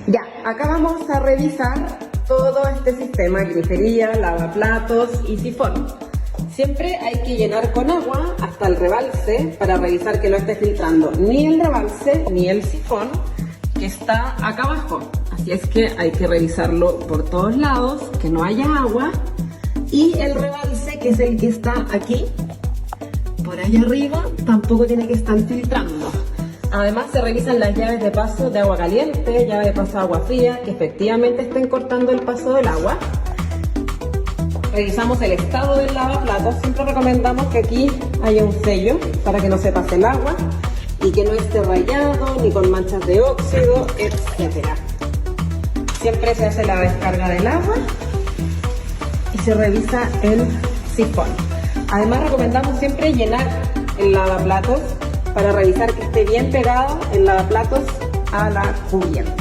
Ya, acá vamos a revisar todo este sistema: grifería, lavaplatos y sifón. Siempre hay que llenar con agua hasta el rebalse para revisar que no esté filtrando ni el rebalse ni el sifón que está acá abajo. Así es que hay que revisarlo por todos lados, que no haya agua. Y el rebalse, que es el que está aquí, por allá arriba, tampoco tiene que estar filtrando. Además se revisan las llaves de paso de agua caliente, llave de paso de agua fría, que efectivamente estén cortando el paso del agua. Revisamos el estado del lavaplatos. Siempre recomendamos que aquí haya un sello para que no se pase el agua y que no esté rayado ni con manchas de óxido, etc. Siempre se hace la descarga del agua y se revisa el sifón. Además recomendamos siempre llenar el lavaplatos para revisar que esté bien pegado el lavaplatos a la cubierta.